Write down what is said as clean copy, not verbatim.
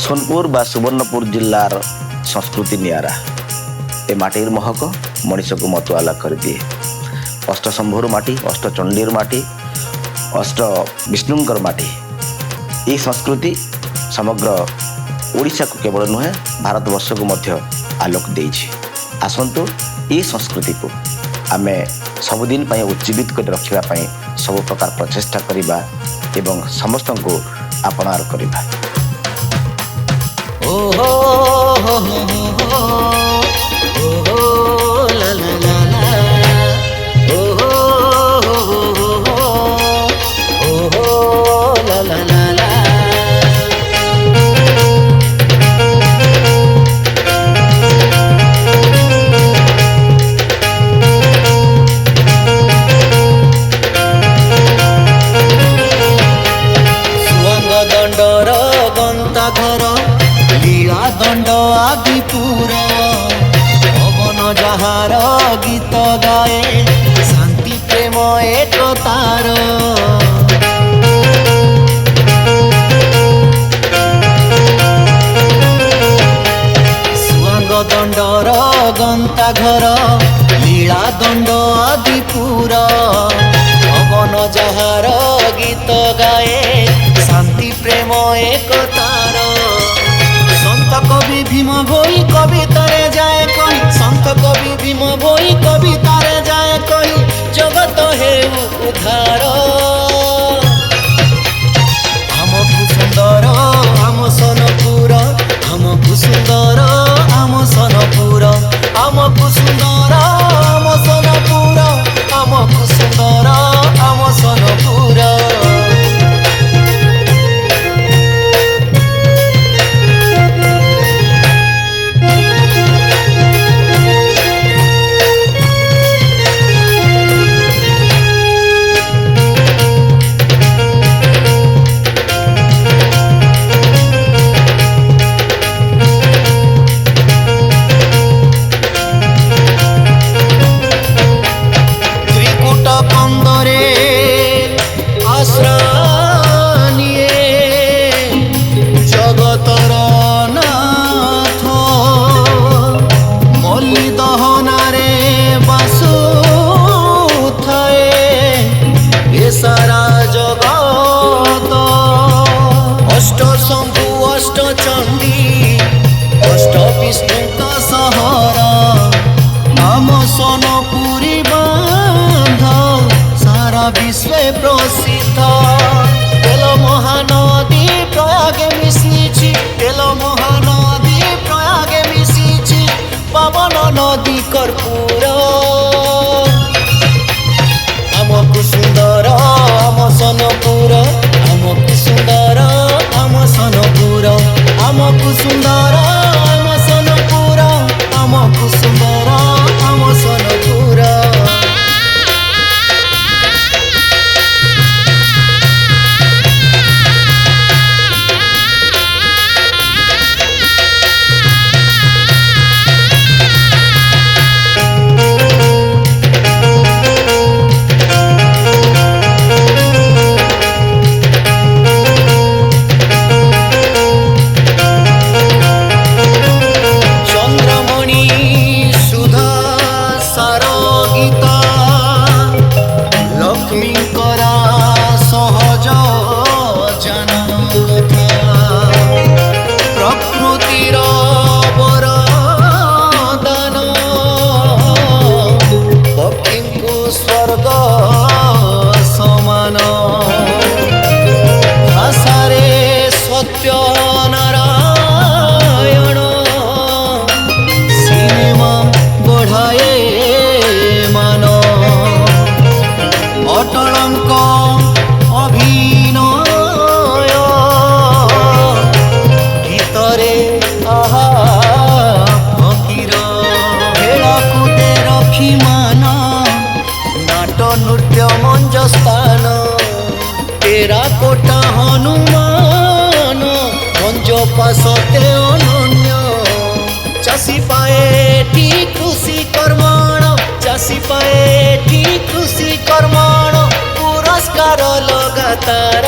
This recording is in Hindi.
सोनपुर बा सुवर्णपुर जिल्लार संस्कृति नियारा। ए माटीर महक मनीष को मतुआला कर दिए। अष्टशंभुर माटी, अष्टचंडीर माटी, अष्ट विष्णुंकर माटी। ये संस्कृति समग्र ओडिशा को केवल नुहे भारतवर्ष को मध्य आलोक देइछि। आसंतु ये संस्कृति को आमे सबुदिन पय उज्जीवित कर रखिबा पय सब प्रकार प्रचेष्टा करिबा एवं समस्त को अपनार करिबा। ओ हो हो हो हो ला ला ला ला ओ हो ला ला ला ला। सुअंग दंडर गंता घर लीला दंड आदिपुर पवन जहार गीत गाए शांति प्रेम एक तार। सुअंग दंडर गंता घर लीला दंड आदिपुर पवन जहार गीत गाए शांति प्रेम एक तार। संत कवि भीम भोई कवितारे जाए कही, संत कवि भीम भोई कवितारे जाए कही जगत हे उद्धार। आमकु सुंदर आम सोनपुर, आमकु सुंदर आम सोनपुर, आमकु सुंदर आम सोनपुर, आमकु सुंदर आम सोनपुर। अष्टशंभु अष्टचंडी अष्ट विष्णु सहर नाम सोनपुरी बांध सारा विश्व प्रसिद्ध। तेल महानदी प्रयागे मिशिछि, तेल महानदी प्रयागे मिशिछि पावन नदी कर्पूर। आमकु सुंदर आम सोनपुर, आमकु सुंदर आम सोनपुर, आमकु सुंदर आम सोनपुर, आमकु सुंदर आम सोनपुर। नृत्य मंच स्थान टेराकोटा हनुमान मंच पासते अनन्य। चाषी पाए ठीक खुशी कर्मण, चाषी पाए ठीक खुशी कर्मण पुरस्कार लगातार।